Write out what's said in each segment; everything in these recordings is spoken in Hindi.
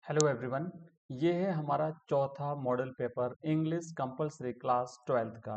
Hello everyone. ये है हमारा चौथा model paper English compulsory class 12th का।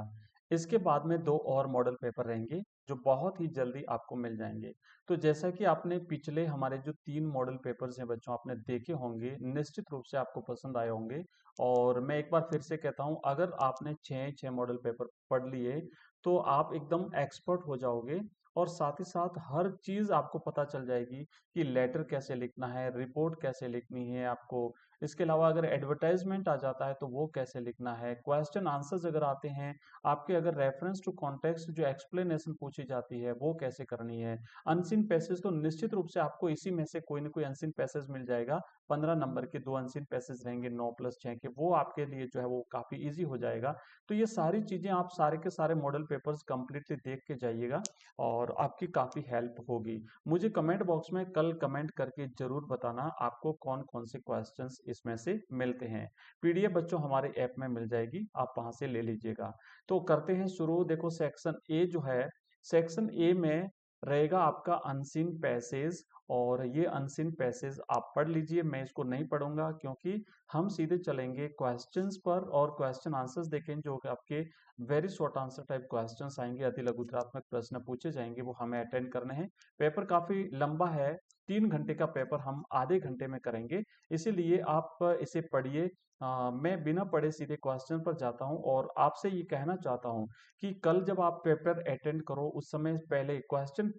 इसके बाद में दो और मॉडल पेपर रहेंगे जो बहुत ही जल्दी आपको मिल जाएंगे। तो जैसा कि आपने पिछले हमारे जो तीन मॉडल पेपर्स हैं बच्चों आपने देखे होंगे, निश्चित रूप से आपको पसंद आए होंगे। और मैं एक बार फिर से कहता हूँ, अगर आपने छः छः मॉडल पेपर पढ़ लिए तो आप एकदम एक्सपर्ट हो जाओगे। और साथ ही साथ हर चीज़ आपको पता चल जाएगी कि लेटर कैसे लिखना है, रिपोर्ट कैसे लिखनी है आपको। इसके अलावा अगर एडवर्टाइजमेंट आ जाता है तो वो कैसे लिखना है, क्वेश्चन आंसर्स अगर आते हैं आपके, अगर रेफरेंस टू कॉन्टेक्स्ट जो एक्सप्लेनेशन पूछी जाती है वो कैसे करनी है। अनसीन पैसेज तो निश्चित रूप से आपको इसी में से कोई ना कोई अनसीन पैसेज मिल जाएगा। 15 नंबर के दो अनसीन पैसेज रहेंगे 9+6 के, वो आपके लिए जो है वो काफी इजी हो जाएगा। तो ये सारी चीजें आप सारे के सारे मॉडल पेपर्स कंप्लीटली देख के जाइएगा और आपकी काफी हेल्प होगी। मुझे कमेंट बॉक्स में कल कमेंट करके जरूर बताना आपको कौन कौन से क्वेश्चंस इसमें से मिलते हैं। पीडीएफ बच्चों हमारे ऐप में मिल जाएगी, आप वहां से ले लीजिएगा। तो करते हैं शुरू। देखो सेक्शन ए जो है, सेक्शन ए में रहेगा आपका अनसीन पैसेज। और ये अनसीन पैसेज आप पढ़ लीजिए, मैं इसको नहीं पढ़ूंगा क्योंकि हम सीधे चलेंगे क्वेश्चंस पर और क्वेश्चन आंसर्स देखें जो कि आपके very short answer type questions आएंगे, अति लघुत्रात्मक प्रश्न पूछे जाएंगे, वो हमें अटेंड करने हैं। पेपर काफी लंबा है, 3 घंटे का पेपर हम आधे घंटे में करेंगे, इसीलिए आप इसे पढ़िए। मैं बिना पढ़े सीधे क्वेश्चन पर जाता हूं और आपसे ये कहना चाहता हूं कि कल जब आप पेपर अटेंड करो उस समय पहले क्वेश्चन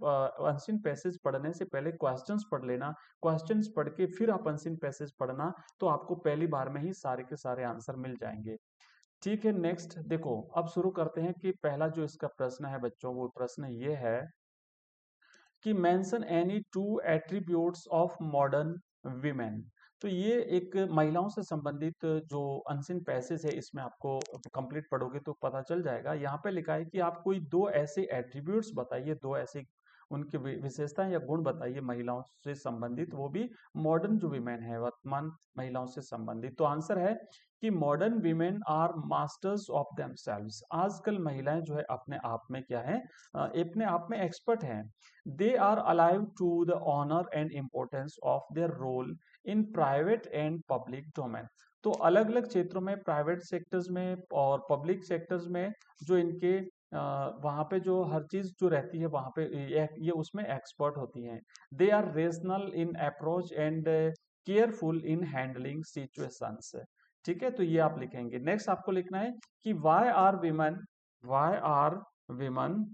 अनसीन पैसेज पढ़ने से पहले क्वेश्चंस पढ़ लेना। क्वेश्चंस पढ़ के फिर आप अनसीन पैसेज पढ़ना, तो आपको पहली बार में ही सारे के सारे आंसर मिल जाएंगे। ठीक है, नेक्स्ट देखो, अब शुरू करते हैं कि पहला जो इसका प्रश्न है बच्चों, वो प्रश्न ये है कि mention any two attributes of modern women. तो ये एक महिलाओं से संबंधित जो अनसीन पैसेज है, इसमें आपको कंप्लीट पढ़ोगे तो पता चल जाएगा। यहाँ पे लिखा है कि आप कोई दो ऐसे एट्रीब्यूट्स बताइए, दो ऐसे उनकी विशेषताएं या गुण बताइए महिलाओं से संबंधित, वो भी मॉडर्न जो वीमेन है, वर्तमान महिलाओं से संबंधित। तो आंसर है कि modern women are masters of themselves. आजकल महिलाएं जो है अपने आप में क्या है, अपने आप में एक्सपर्ट हैं। They are alive to the honour and importance of their role in private and public domain. तो अलग अलग क्षेत्रों में, प्राइवेट सेक्टर्स में और पब्लिक सेक्टर्स में जो इनके वहां पे जो हर चीज जो रहती है वहां पे ये उसमें एक्सपर्ट होती हैं। They are rational in approach and careful in handling situations. ठीक है, तो ये आप लिखेंगे। नेक्स्ट आपको लिखना है कि वाई आर विमन।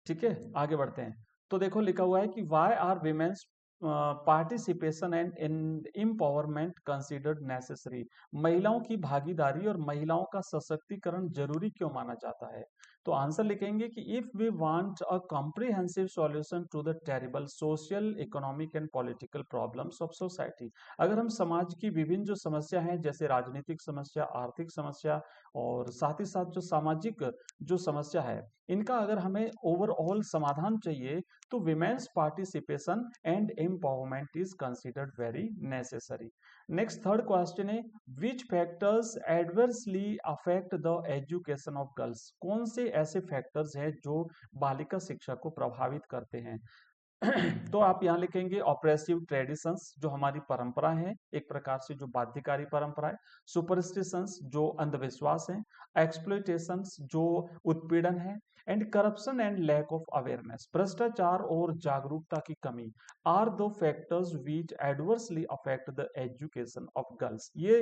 ठीक है, आगे बढ़ते हैं। तो देखो लिखा हुआ है कि why are women's participation and empowerment considered necessary. महिलाओं की भागीदारी और महिलाओं का सशक्तिकरण जरूरी क्यों माना जाता है। तो आंसर लिखेंगे कि if we want a comprehensive solution to the terrible social economic and political problems of society. अगर हम समाज की विभिन्न जो समस्या हैं, जैसे राजनीतिक समस्या, आर्थिक समस्या और साथ ही साथ जो सामाजिक जो समस्या है, इनका अगर हमें ओवरऑल समाधान चाहिए तो women's participation and empowerment is considered very necessary. Next third question है, which factors adversely affect the education of girls. कौन से ऐसे फैक्टर्स हैं जो बालिका शिक्षा को प्रभावित करते हैं। तो आप यहाँ लिखेंगे ऑप्रेसिव ट्रेडिशंस, जो हमारी परंपरा है, एक प्रकार से जो बाध्यकारी परंपरा है। सुपरस्टिशंस, जो अंधविश्वास है। एक्सप्लॉयटेशंस, जो उत्पीड़न है। And corruption and lack of awareness, भ्रष्टाचार और जागरूकता की कमी, आर दो factors which adversely affect the education of girls. ये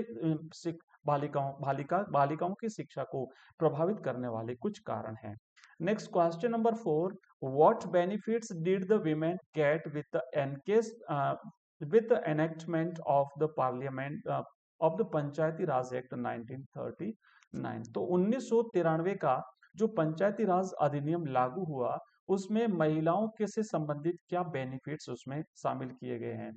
बालिकाओं की शिक्षा को प्रभावित करने वाले कुछ कारण हैं। Next question number 4, what benefits did the women get with the enactment of the parliament of the Panchayati Raj act 1939। तो 1993 का जो पंचायती राज अधिनियम लागू हुआ, उसमें महिलाओं के से संबंधित क्या बेनिफिट्स उसमें शामिल किए गए हैं।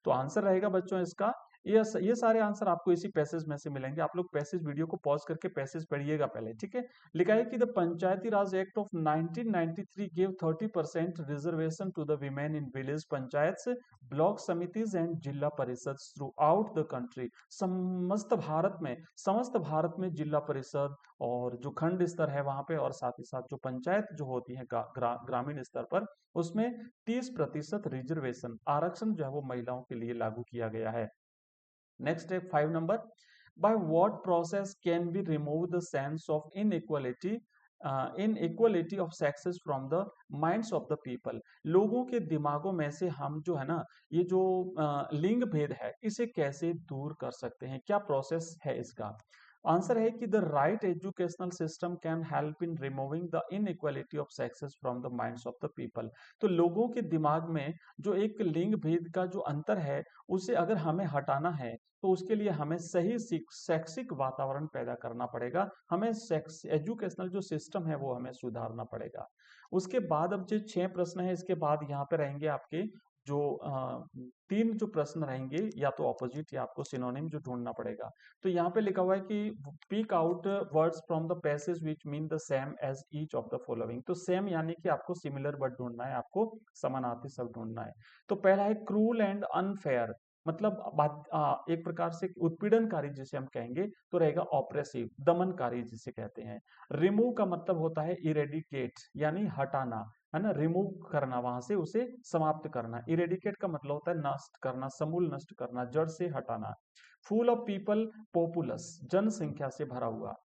तो आंसर रहेगा बच्चों इसका ये सारे आंसर आपको इसी पैसेज में से मिलेंगे। आप लोग पैसेज वीडियो को पॉज करके पैसेज पढ़िएगा पहले, ठीक है। लिखा है कि the Panchayati Raj act of 1993 give 30% reservation to the women in village panchayat, block samitis and zila parishad through out the country. समस्त भारत में जिला परिषद और जो खंड स्तर है वहां पे, और साथ ही साथ जो पंचायत जो होती है ग्रामीण स्तर पर, उसमें 30% रिजर्वेशन आरक्षण जो है वो महिलाओं के लिए लागू किया गया है। नेक्स्ट है 5 number, by what process can be remove the sense of inequality of sexes from the minds of the people. लोगों के दिमागों में से हम जो है ना, ये जो लिंग भेद है इसे कैसे दूर कर सकते हैं, क्या प्रोसेस है इसका। आंसर है कि the right educational system can help in removing the inequality of sexes from the minds of the people. तो लोगों के दिमाग में जो एक लिंग भेद का जो अंतर है उसे अगर हमें हटाना है तो उसके लिए हमें सही शैक्षिक वातावरण पैदा करना पड़ेगा, हमें सेक्स एजुकेशनल जो सिस्टम है वो हमें सुधारना पड़ेगा। उसके बाद अब जो 6 प्रश्न है इसके बाद यहाँ पे रहेंगे आपके जो 3 जो प्रश्न रहेंगे, या तो ऑपोजिट या आपको सिनोनिम जो ढूंढना पड़ेगा। तो यहाँ पे लिखा हुआ है कि pick out words from the passage which mean the same as each of the following. तो सेम यानी कि आपको सिमिलर वर्ड ढूंढना है, आपको समानार्थी शब्द ढूंढना है। तो पहला है क्रूल एंड अनफेयर, मतलब एक प्रकार से उत्पीड़नकारी जिसे हम कहेंगे तो रहेगा ऑप्रेसिव, दमनकारी जिसे कहते हैं। रिमूव का मतलब होता है इरेडिकेट यानी हटाना, है ना, रिमूव करना, वहां से उसे समाप्त करना। इरेडिकेट का मतलब होता है नष्ट करना, समूल नष्ट करना, जड़ से हटाना। फुल ऑफ पीपल, पॉपुलस, जनसंख्या से भरा हुआ।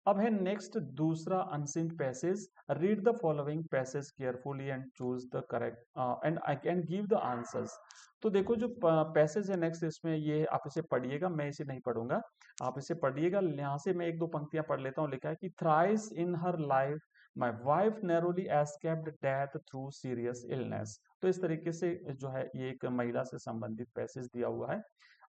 अब है नेक्स्ट दूसरा unseen passage, read the following passage carefully and choose the correct and I can give the answers. तो देखो जो पैसेज है नेक्स्ट, इसमें ये आप इसे पढ़िएगा, मैं इसे नहीं पढ़ूंगा, आप इसे पढ़िएगा। यहाँ से मैं एक दो पंक्तियां पढ़ लेता हूँ। लिखा है कि thrice in her life my wife narrowly escaped death through serious illness. तो इस तरीके से जो है ये एक महिला से संबंधित पैसेज दिया हुआ है।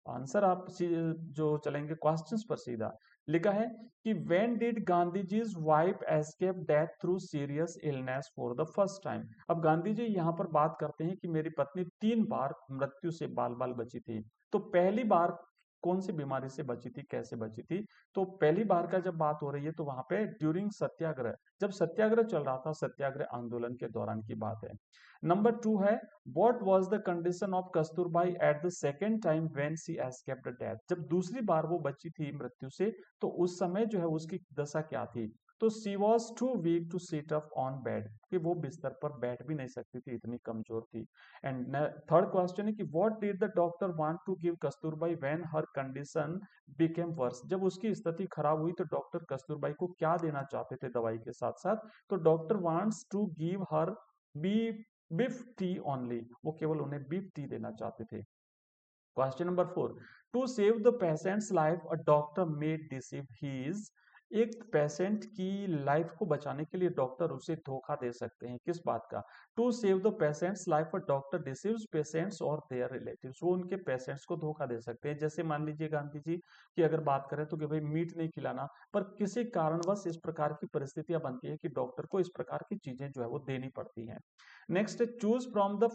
आंसर आप जो चलेंगे क्वेश्चंस पर सीधा। लिखा है कि when did Gandhi ji's wife escape death through serious illness for the first time. अब गांधी जी यहाँ पर बात करते हैं कि मेरी पत्नी 3 बार मृत्यु से बाल बाल बची थी। तो पहली बार कौन सी बीमारी से बची थी, कैसे बची थी। तो पहली बार का जब बात हो रही है तो वहां पे ड्यूरिंग सत्याग्रह, जब सत्याग्रह चल रहा था, सत्याग्रह आंदोलन के दौरान की बात है। नंबर 2 है what was the condition of Kasturbai at the second time when she escaped death. जब दूसरी बार वो बची थी मृत्यु से तो उस समय जो है उसकी दशा क्या थी। तो she was too weak to sit up on bed, कि वो बिस्तर पर बैठ भी नहीं सकती थी, इतनी कमजोर थी। एंड थर्ड क्वेश्चन है कि what did the doctor want to give Kasturbai when her condition became worse. जब उसकी स्थिति खराब हुई तो डॉक्टर कस्तूरबाई को क्या देना चाहते थे दवाई के साथ साथ। तो doctor wants to give her B beef tea only, वो केवल उन्हें बीफ टी देना चाहते थे। Question number 4, to save the patient's life a doctor made deceive his. एक पेशेंट की लाइफ को बचाने के लिए डॉक्टर उसे धोखा दे सकते हैं, किस बात का। To save the patient's life a doctor deceives patients और देयर रिलेटिव्स, वो उनके पेशेंट्स को धोखा दे सकते हैं। जैसे मान लीजिए गांधी जी की अगर बात करें तो कि भाई मीट नहीं खिलाना, पर किसी कारणवश इस प्रकार की परिस्थितियां बनती है कि डॉक्टर को इस प्रकार की चीजें जो है वो देनी पड़ती हैं। Next, choose from the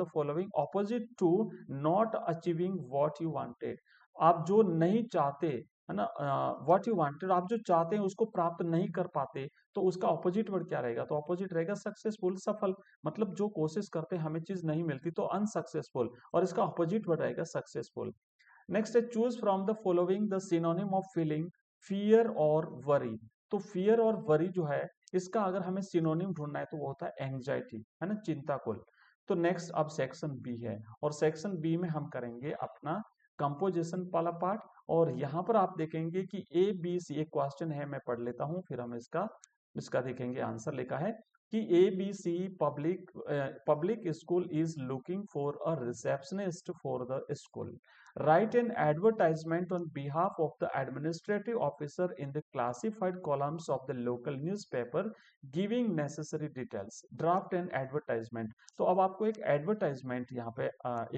following opposite to not achieving what you wanted. आप जो नहीं चाहते, है ना, व्हाट यू वांटेड, आप जो चाहते हैं उसको प्राप्त नहीं कर पाते, तो उसका ऑपोजिट वर्ड क्या रहेगा। तो ऑपोजिट रहेगा सक्सेसफुल, सफल। मतलब जो कोशिश करते हैं हमें चीज नहीं मिलती तो अनसक्सेसफुल, और इसका ऑपोजिट वर्ड रहेगा सक्सेसफुल। नेक्स्ट है choose from the following the synonym of feeling, fear और वरी। तो फियर और वरी जो है इसका अगर हमें सिनोनिम ढूंढना है तो वो होता है एंग्जाइटी, है ना, चिंताकुल। तो नेक्स्ट अब सेक्शन बी है, और सेक्शन बी में हम करेंगे अपना कंपोजिशन वाला पार्ट। और यहाँ पर आप देखेंगे कि ए बी सी, एक क्वेश्चन है मैं पढ़ लेता हूँ फिर हम इसका इसका देखेंगे आंसर। लिखा है कि A B C public school is looking for a receptionist for the school. Write an advertisement on behalf of the administrative officer in the classified columns of the local newspaper giving necessary details. Draft an advertisement. तो अब आपको एक एडवर्टाइजमेंट यहाँ पे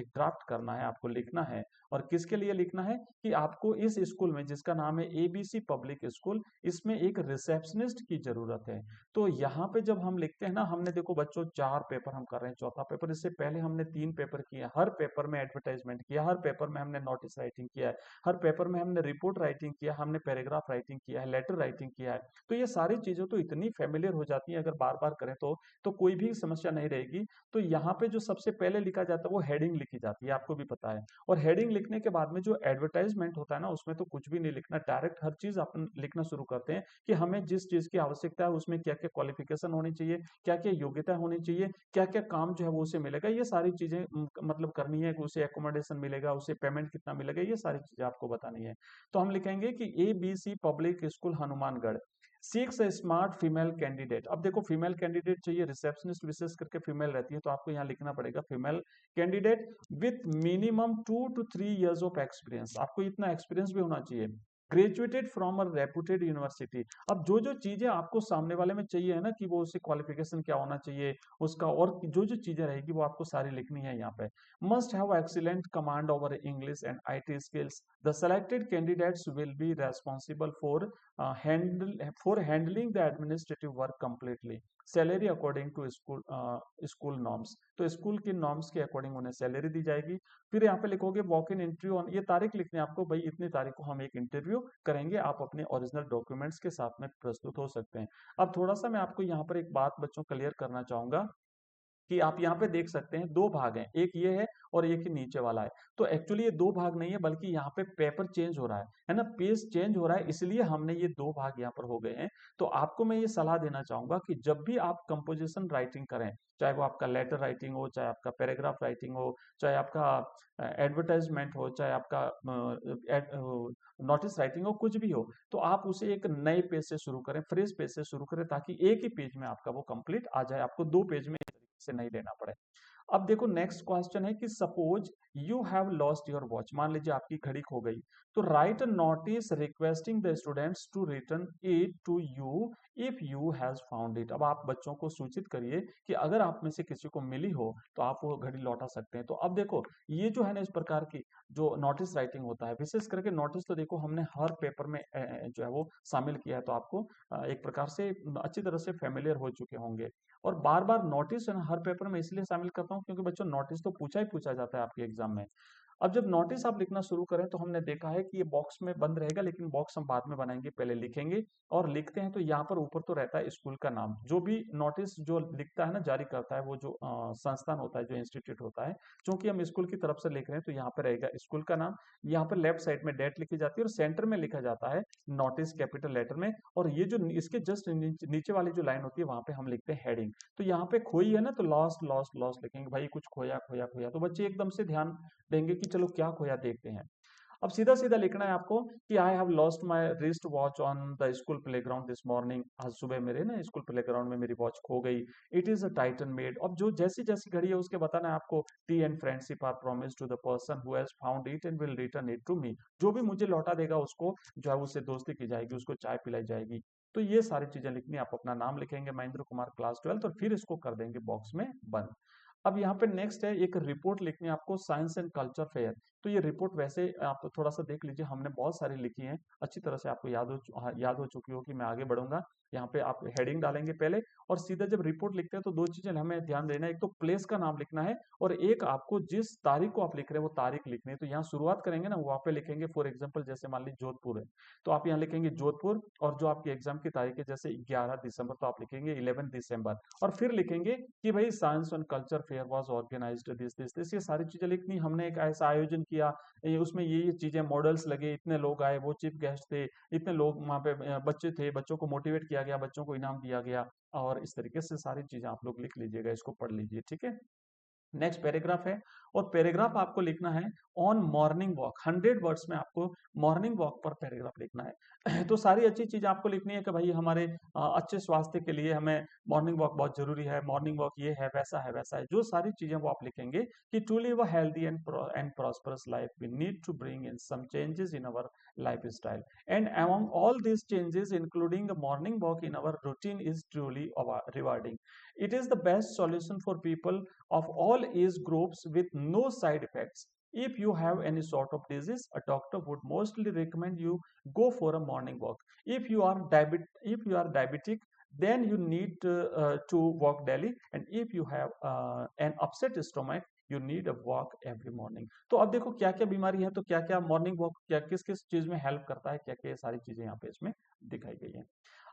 एक ड्राफ्ट करना है, आपको लिखना है। और किसके लिए लिखना है कि आपको इस स्कूल में जिसका नाम है एबीसी पब्लिक स्कूल, इसमें एक रिसेप्शनिस्ट की जरूरत है। तो यहाँ पे जब हम लिखते हैं ना, हमने देखो बच्चों 4 पेपर हम कर रहे हैं, चौथा पेपर, इससे पहले हमने 3 पेपर किए, हर पेपर में एडवर्टाइजमेंट किया, हर पेपर में हमने नोटिस राइटिंग किया है, हर पेपर में हमने रिपोर्ट राइटिंग किया, हमने पैराग्राफ राइटिंग किया है, लेटर राइटिंग किया है। तो ये सारी चीजें तो इतनी फेमिलियर हो जाती है, अगर बार बार करें तो कोई भी समस्या नहीं रहेगी। तो यहाँ पे जो सबसे पहले लिखा जाता है वो हेडिंग लिखी जाती है, आपको भी पता है। और हेडिंग लिखने के बाद में जो एडवर्टाइजमेंट होता है ना, उसमें तो कुछ भी नहीं लिखना, डायरेक्ट हर चीज अपन लिखना शुरू करते हैं कि हमें जिस चीज की आवश्यकता है उसमें क्या क्या क्वालिफिकेशन होनी चाहिए, क्या क्या योग्यता होनी चाहिए, क्या क्या काम जो है वो उसे मिलेगा, ये सारी चीजें मतलब करनी है कि उसे एकोमोडेशन मिलेगा, उसे पेमेंट कितना मिलेगा, ये सारी चीजें आपको बतानी है। तो हम लिखेंगे कि ABC public school Hanumangarh seeks a smart female candidate. अब देखो फीमेल कैंडिडेट चाहिए, रिसेप्शनिस्ट विशेष करके फीमेल रहती है, तो आपको यहाँ लिखना पड़ेगा female candidate with minimum 2 to 3 years of experience. आपको इतना एक्सपीरियंस भी होना चाहिए। Graduated from a reputed university. अब जो जो चीजें आपको सामने वाले में चाहिए है ना, कि वो उससे क्वालिफिकेशन क्या होना चाहिए उसका, और जो जो चीजें रहेगी वो आपको सारी लिखनी है यहाँ पे। Must have excellent command over English and IT skills. The selected candidates will be responsible for handling the administrative work completely. Salary according to school norms. तो स्कूल की नॉर्म्स के अकॉर्डिंग उन्हें सैलरी दी जाएगी। फिर यहाँ पे लिखोगे वॉक इन इंटरव्यू ऑन, ये तारीख लिखनी है आपको, भाई इतनी तारीख को हम एक इंटरव्यू करेंगे, आप अपने ओरिजिनल डॉक्यूमेंट्स के साथ में प्रस्तुत हो सकते हैं। अब थोड़ा सा मैं आपको यहाँ पर एक बात बच्चों क्लियर करना चाहूंगा कि आप यहाँ पे देख सकते हैं 2 भाग हैं, एक ये है और एक ही नीचे वाला है। तो एक्चुअली ये 2 भाग नहीं है, बल्कि यहाँ पे पेपर चेंज हो रहा है ना, पेज चेंज हो रहा है, इसलिए हमने ये 2 भाग यहाँ पर हो गए हैं। तो आपको मैं ये सलाह देना चाहूंगा कि जब भी आप कंपोजिशन राइटिंग करें, चाहे वो आपका लेटर राइटिंग हो, चाहे आपका पैराग्राफ राइटिंग हो, चाहे आपका एडवर्टाइजमेंट हो, चाहे आपका नोटिस राइटिंग हो, कुछ भी हो, तो आप उसे एक नए पेज से शुरू करें, फ्रेश पेज से शुरू करें, ताकि एक ही पेज में आपका वो कंप्लीट आ जाए, आपको 2 पेज में से नहीं लेना पड़े। अब देखो नेक्स्ट क्वेश्चन है कि suppose you have lost your watch, मान लीजिए आपकी घड़ी खो गई। तो write a notice requesting the students to return it to you if you has found it. अब आप बच्चों को सूचित करिए कि अगर आप में से किसी को मिली हो तो आप वो घड़ी लौटा सकते हैं। तो अब देखो ये जो है ना, इस प्रकार की जो नोटिस राइटिंग होता है, विशेष करके नोटिस तो देखो हमने हर पेपर में जो है वो शामिल किया है, तो आपको एक प्रकार से अच्छी तरह से फेमिलियर हो चुके होंगे। और बार बार नोटिस है ना हर पेपर में इसलिए शामिल करता हूँ क्योंकि बच्चों नोटिस तो पूछा ही पूछा जाता है आपके एग्जाम में। अब जब नोटिस आप लिखना शुरू करें तो हमने देखा है कि ये बॉक्स में बंद रहेगा, लेकिन बॉक्स हम बाद में बनाएंगे, पहले लिखेंगे। और लिखते हैं तो यहाँ पर ऊपर तो रहता है स्कूल का नाम, जो भी नोटिस जो लिखता है ना, जारी करता है, वो जो संस्थान होता है, जो इंस्टीट्यूट होता है, क्योंकि हम स्कूल की तरफ से लिख रहे हैं तो यहाँ पर रहेगा स्कूल का नाम। यहाँ पर लेफ्ट साइड में डेट लिखी जाती है और सेंटर में लिखा जाता है नोटिस कैपिटल लेटर में। और ये जो इसके जस्ट नीचे वाली जो लाइन होती है वहां पे हम लिखते हैं हेडिंग। तो यहाँ पे खोई है ना, तो लॉस्ट लॉस्ट लॉस्ट लिखेंगे, भाई कुछ खोया खोया खोया, तो बच्चे एकदम से ध्यान देंगे कि चलो क्या खोया देखते हैं। अब सीधा सीधा लिखना है आपको कि I have lost my wrist watch on the school playground this morning. आज सुबह मेरे ना स्कूल प्लेग्राउंड में मेरी वॉच खो गई। It is a Titan made. अब जो जैसी जैसी घड़ी है उसके बताना है आपको, tea and friendship are promise to the person who has found it and will return it to me. जो भी मुझे लौटा देगा उसको जो है उससे दोस्ती की जाएगी, उसको चाय पिलाई जाएगी। तो ये सारी चीजें लिखनी, आप अपना नाम लिखेंगे महेंद्र कुमार क्लास 12 और फिर इसको कर देंगे बॉक्स में बंद। अब यहाँ पे नेक्स्ट है एक रिपोर्ट लिखनी है आपको, साइंस एंड कल्चर फेयर। तो ये रिपोर्ट वैसे आप थोड़ा सा देख लीजिए, हमने बहुत सारी लिखी है, अच्छी तरह से आपको याद हो चुकी हो कि मैं आगे बढ़ूंगा। यहाँ पे आप हेडिंग डालेंगे पहले, और सीधा जब रिपोर्ट लिखते हैं तो 2 चीजें हमें ध्यान देना है, एक तो प्लेस का नाम लिखना है, और एक आपको जिस तारीख को आप लिख रहे हैं वो तारीख लिखनी है। तो यहाँ शुरुआत करेंगे ना, वहाँ पे लिखेंगे फॉर एग्जाम्पल जैसे मान लीजिए जोधपुर है, तो आप यहाँ लिखेंगे जोधपुर। और जो आपकी एग्जाम की तारीख है जैसे 11 दिसंबर, तो आप लिखेंगे 11 दिसंबर। और फिर लिखेंगे कि भाई science and culture fair was organised this, ये सारी चीजें लिखनी। हमने एक ऐसा आयोजन किया, उसमें ये चीजें मॉडल्स लगे, इतने लोग आए, वो चीफ गेस्ट थे, इतने लोग वहाँ पे बच्चे थे, बच्चों को मोटिवेट किया गया, बच्चों को इनाम दिया गया। और इस तरीके से सारी चीजें आप लोग लिख लीजिएगा, इसको पढ़ लीजिए, ठीक है। नेक्स्ट पैराग्राफ है, और पैराग्राफ आपको लिखना है ऑन मॉर्निंग वॉक। 100 वर्ड्स में आपको मॉर्निंग वॉक पर पैराग्राफ लिखना है। तो सारी अच्छी चीज आपको लिखनी है कि भाई हमारे अच्छे स्वास्थ्य के लिए हमें मॉर्निंग वॉक बहुत जरूरी है, मॉर्निंग वॉक ये है, वैसा है, वैसा है, जो सारी चीजें वो आप लिखेंगे कि to live a healthy and prosperous life we need to bring in some changes in our lifestyle and among all these changes including a morning walk in our routine is truly rewarding. It is the best solution for people of all age groups with no side effects. If you have any sort of disease, a doctor would mostly recommend you go for a morning walk. If you are diabetic, then you need to walk daily. And if you have an upset stomach, you need a walk every morning. तो अब देखो क्या क्या बीमारी है, तो क्या क्या मॉर्निंग वॉक क्या किस किस चीज में हेल्प करता है, क्या क्या सारी चीजें यहाँ पे इसमें दिखाई गई है।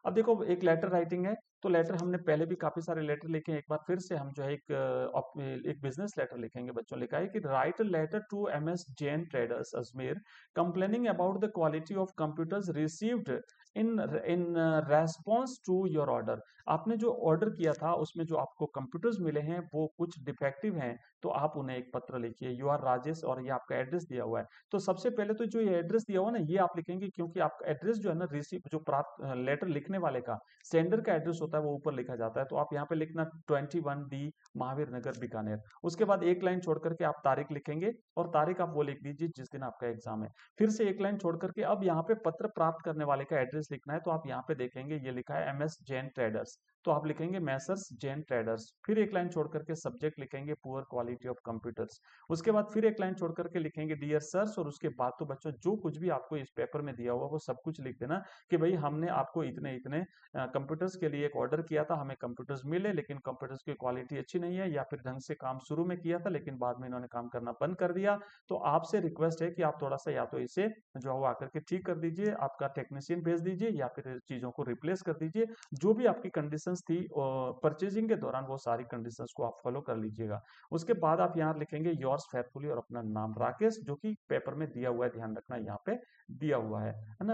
अब देखो एक लेटर राइटिंग है, तो लेटर हमने पहले भी काफी सारे लेटर लिखे हैं, एक बार फिर से हम जो है एक बिजनेस लेटर लिखेंगे। बच्चों लिखा है कि write a letter to MS Jain traders Ajmer complaining about the quality of computers received in in response to your order. आपने जो ऑर्डर किया था उसमें जो आपको कंप्यूटर्स मिले हैं वो कुछ डिफेक्टिव हैं, तो आप उन्हें एक पत्र लिखिए। यू आर राजेश, और ये आपका एड्रेस दिया हुआ है। तो सबसे पहले तो जो ये एड्रेस दिया हुआ है ना, ये आप लिखेंगे, क्योंकि आपका एड्रेस जो है ना, रिसीव जो प्राप्त लेटर लिखने वाले का सेंडर का एड्रेस होता है वो ऊपर लिखा जाता है। तो आप यहाँ पे लिखना 21D महावीर नगर बीकानेर। उसके बाद एक लाइन छोड़ करके आप तारीख लिखेंगे, और तारीख आप वो लिख दीजिए जिस दिन आपका एग्जाम है। फिर से एक लाइन छोड़ करके अब यहाँ पे पत्र प्राप्त करने वाले का एड्रेस लिखना है, तो आप यहाँ पे देखेंगे ये लिखा है MS जैन ट्रेडर्स, तो आप लिखेंगे मैसर्स जैन ट्रेडर्स। फिर एक लाइन छोड़ करके सब्जेक्ट लिखेंगे पुअर क्वालिटी ऑफ कंप्यूटर्स। उसके बाद फिर एक लाइन छोड़ करके लिखेंगे डियर सर्स, और उसके बाद तो बच्चों जो कुछ भी आपको इस पेपर में दिया हुआ वो सब कुछ लिख देना कि भाई हमने आपको इतने इतने कंप्यूटर्स के लिए एक ऑर्डर किया था, हमें कंप्यूटर्स मिले लेकिन कंप्यूटर्स की क्वालिटी अच्छी नहीं है, या फिर ढंग से काम शुरू में किया था लेकिन बाद में इन्होंने काम करना बंद कर दिया। तो आपसे रिक्वेस्ट है कि आप थोड़ा सा या तो इसे जो है वो आकर के ठीक कर दीजिए, आपका टेक्नीशियन भेज दीजिए, या फिर चीजों को रिप्लेस कर दीजिए। जो भी आपकी कंडीशंस थी परचेजिंग के दौरान वो सारी कंडीशंस को आप फॉलो कर लीजिएगा। उसके बाद आप यहाँ लिखेंगे योर्स फेयरफुली और अपना नाम राकेश, जो कि पेपर में दिया हुआ है, ध्यान रखना यहाँ पे दिया हुआ है ना।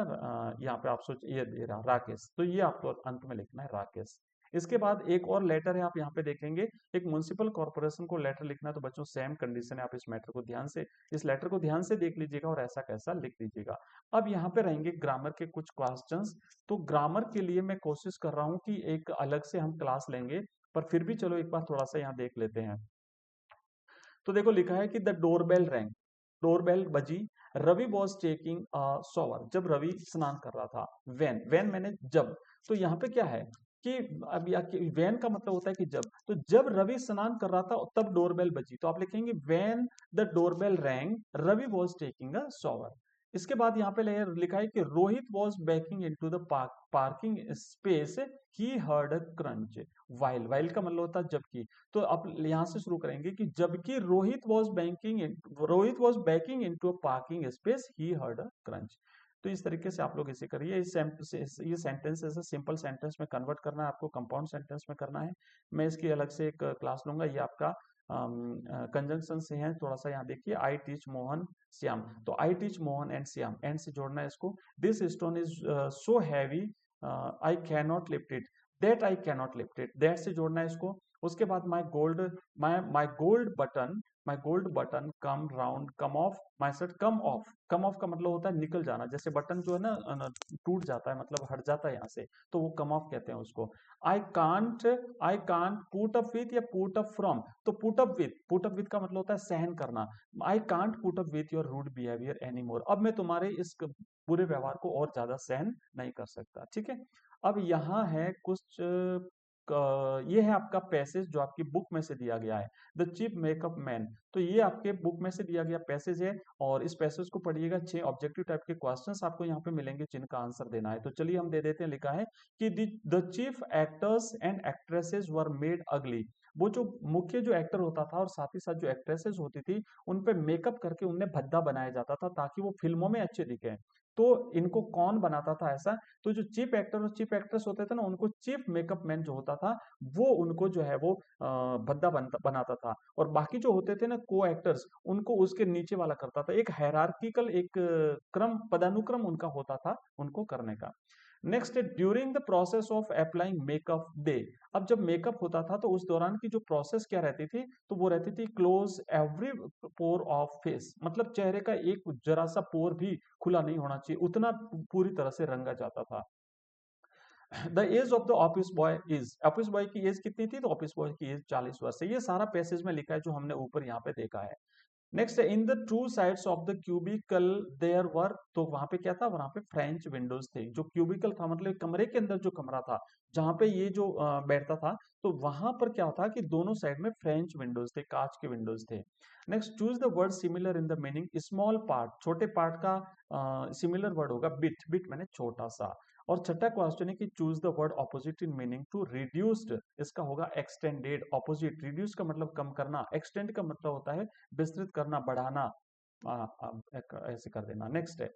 यहाँ पे आप सोच ये दे रहा राकेश, तो ये आपको अंत में लिखना है राकेश। इसके बाद एक और लेटर है, आप यहाँ पे देखेंगे एक म्युनिसिपल कॉर्पोरेशन को लेटर लिखना है। तो बच्चों सेम कंडीशन है, आप इस मैटर को ध्यान से इस लेटर को ध्यान से देख लीजिएगा और ऐसा कैसा लिख दीजिएगा। अब यहाँ पे रहेंगे ग्रामर के कुछ क्वेश्चंस। तो ग्रामर के लिए मैं कोशिश कर रहा हूँ कि एक अलग से हम क्लास लेंगे, पर फिर भी चलो एक बार थोड़ा सा यहाँ देख लेते हैं। तो देखो लिखा है कि द डोरबेल रैंग, डोरबेल बजी, रवि वॉज टेकिंग शॉवर, जब रवि स्नान कर रहा था। वेन, वेन मैंने जब, तो यहाँ पे क्या है कि अब वेन का मतलब होता है कि जब, तो जब रवि स्नान कर रहा था तब डोरबेल बजी, तो आप लिखेंगे when the doorbell rang Ravi was taking a shower. इसके बाद यहाँ पे लिखा है कि Rohit was backing into the parking space, he heard a crunch. While, while का मतलब होता है जबकि, तो अब यहाँ से शुरू करेंगे कि जबकि Rohit was backing into a parking space he heard a crunch. तो इस तरीके से आप लोग इसे करिए। ये सेंटेंस ऐसे सिंपल सेंटेंस में कन्वर्ट करना है आपको, कंपाउंड सेंटेंस में करना है। मैं इसकी अलग से एक क्लास लूंगा। ये आपका कंजंक्शन से है, थोड़ा सा यहाँ देखिए, आई टीच मोहन श्याम, तो I teach Mohan and Shyam, and से जोड़ना है इसको। This stone is so heavy I can not lift it, that I can not lift it, that से जोड़ना है इसको। उसके बाद my gold button come round come of my shirt, come of का मतलब होता है निकल जाना, जैसे बटन जो है ना टूट जाता है, मतलब हट जाता है यहाँ से, तो वो कम ऑफ कहते हैं उसको। I can't put up with या पुट अप फ्रॉम, तो पुट अप विथ का मतलब होता है सहन करना। I can't put up with your rude behaviour any more, अब मैं तुम्हारे इस बुरे व्यवहार को और ज्यादा सहन नहीं कर सकता। ठीक है, अब यहाँ है कुछ ये है आपका पैसेज जो आपकी बुक में से दिया गया है, द चीप मेकअप मैन, तो ये आपके बुक में से दिया गया पैसेज है, और इस पैसेज को पढ़िएगा। 6 ऑब्जेक्टिव टाइप के क्वेश्चंस आपको यहाँ पे मिलेंगे जिनका आंसर देना है। तो चलिए हम दे देते हैं। लिखा है कि the chief actors and actresses were made अगली, वो जो मुख्य जो एक्टर होता था और साथ ही साथ जो एक्ट्रेसेस होती थी उन पे मेकअप करके उन्हें भद्दा बनाया जाता था ताकि वो फिल्मों में अच्छे दिखे। तो इनको कौन बनाता था ऐसा, तो जो चीफ एक्टर और चीफ एक्ट्रेस होते थे ना, उनको चीफ मेकअप मैन जो होता था वो उनको जो है वो भद्दा बनाता था, और बाकी जो होते थे ना को एक्टर्स, उनको उसके नीचे वाला करता था। एक हायरार्किकल एक क्रम पदानुक्रम उनका होता था उनको करने का। Next, during the process of applying makeup they, अब जब मेकअप होता था तो उस दौरान की जो प्रोसेस क्या रहती थी, तो वो रहती थी close every pore of face, मतलब चेहरे का एक जरा सा पोर भी खुला नहीं होना चाहिए, उतना पूरी तरह से रंगा जाता था। The age of the office boy is, office boy की एज कितनी थी, तो ऑफिस बॉय की एज 40 वर्ष है। ये सारा पैसेज में लिखा है जो हमने ऊपर यहाँ पे देखा है। Next, in the two sides of the cubicle there were, तो वहां पे क्या था, वहां पे फ्रेंच विंडोज थे। जो क्यूबिकल था मतलब कमरे के अंदर जो कमरा था जहां पे ये जो बैठता था, तो वहां पर क्या था कि दोनों साइड में फ्रेंच विंडोज थे, कांच के विंडोज थे। Next, choose the word similar in the meaning, small part, छोटे पार्ट का सिमिलर वर्ड होगा बिट, बिट मैंने छोटा सा। और छठा क्वेश्चन है कि choose the word opposite in meaning to reduced, इसका होगा एक्सटेंडेड। ऑपोजिट, रिड्यूस का मतलब कम करना, एक्सटेंड का मतलब होता है विस्तृत करना, बढ़ाना, ऐसे कर देना। नेक्स्ट है,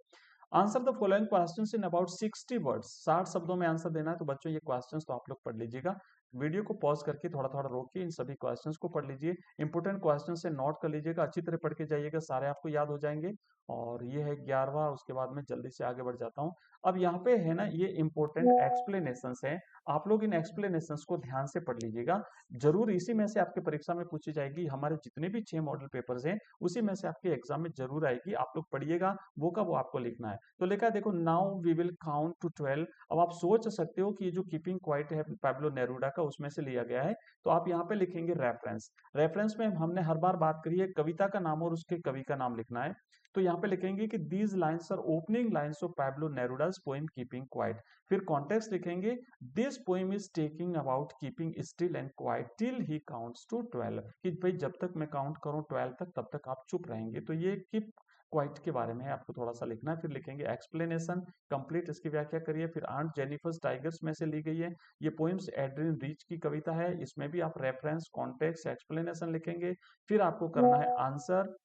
answer the following questions in about 60 words, 60 शब्दों में आंसर देना है। तो बच्चों ये क्वेश्चंस तो आप लोग पढ़ लीजिएगा, वीडियो को पॉज करके थोड़ा थोड़ा रोक के इन सभी क्वेश्चंस को पढ़ लीजिए, इंपोर्टेंट क्वेश्चन से नोट कर लीजिएगा, अच्छी तरह पढ़ के जाइएगा, सारे आपको याद हो जाएंगे। और ये है 11वां, उसके बाद में जल्दी से आगे बढ़ जाता हूँ। अब यहाँ पे है ना, ये इंपोर्टेंट एक्सप्लेनेशन है, आप लोग इन एक्सप्लेनेशन को ध्यान से पढ़ लीजिएगा, जरूर इसी में से आपके परीक्षा में पूछी जाएगी। हमारे जितने भी 6 मॉडल पेपर्स हैं उसी में से आपके एग्जाम में जरूर आएगी, आप लोग पढ़िएगा, वो का वो आपको लिखना है। तो लिखा है देखो, now we will count to 12। अब आप सोच सकते हो कि ये जो कीपिंग क्वाइट है पैब्लो नेरूडा का, उसमें से लिया गया है। तो आप यहाँ पे लिखेंगे रेफरेंस, रेफरेंस में हमने हर बार बात करी है कविता का नाम और उसके कवि का नाम लिखना है। तो यहाँ पे लिखेंगे कि these lines are opening lines of Pablo Neruda's poem keeping quiet. फिर कॉन्टेक्स्ट लिखेंगे, this poem is talking about keeping still and quiet till he counts to 12, कि भाई जब तक मैं काउंट करूं 12 तक तब तक आप चुप रहेंगे। तो ये कीप क्वाइट के बारे में आपको थोड़ा सा लिखना है। फिर लिखेंगे एक्सप्लेनेशन कंप्लीट, इसकी व्याख्या करिए। फिर आंट जेनिफर्स टाइगर्स में से ली गई है ये पोएम्स, एड्रिन रीच की कविता है, इसमें भी आप रेफरेंस, कॉन्टेक्स्ट, एक्सप्लेनेशन लिखेंगे। फिर आपको करना है आंसर,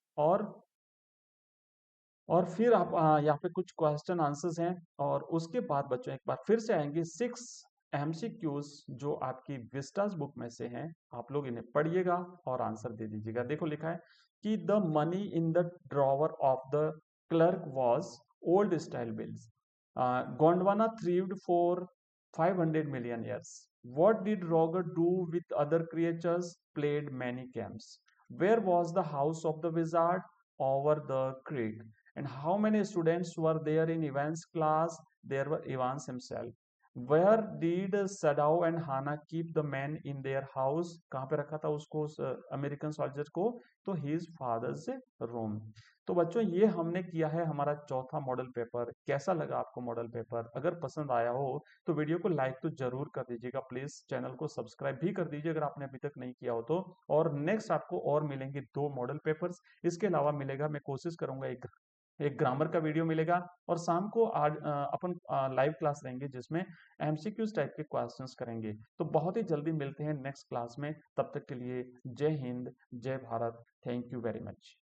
और फिर आप यहाँ पे कुछ क्वेश्चन आंसर्स हैं। और उसके बाद बच्चों एक बार फिर से आएंगे 6 एमसीक्यूज जो आपकी विस्टास बुक में से हैं, आप लोग इन्हें पढ़िएगा और आंसर दे दीजिएगा। देखो लिखा है कि the money in the drawer of the clerk was old style bills, Gondwana thrived for 500 million years. What did Roger do with other creatures? Played many games. Where was the house of the wizard? Over the creek. And how many students were there in Ivan's class? There were Evans himself. Where did Sadao and Hannah keep the man in their house? कहाँ पे रखा था उसको, उस अमेरिकन सोल्जर को? तो his father's room। तो बच्चों ये हमने किया है हमारा चौथा मॉडल पेपर। कैसा लगा आपको मॉडल पेपर? अगर पसंद आया हो तो वीडियो को लाइक तो जरूर कर दीजिएगा, प्लीज चैनल को सब्सक्राइब भी कर दीजिए अगर आपने अभी तक नहीं किया हो तो। और नेक्स्ट आपको और मिलेंगे 2 मॉडल पेपर्स, इसके अलावा मिलेगा, मैं कोशिश करूंगा एक ग्रामर का वीडियो मिलेगा। और शाम को आज अपन लाइव क्लास लेंगे जिसमें एमसीक्यूज टाइप के क्वेश्चंस करेंगे। तो बहुत ही जल्दी मिलते हैं नेक्स्ट क्लास में, तब तक के लिए जय हिंद, जय Bharat, thank you very much.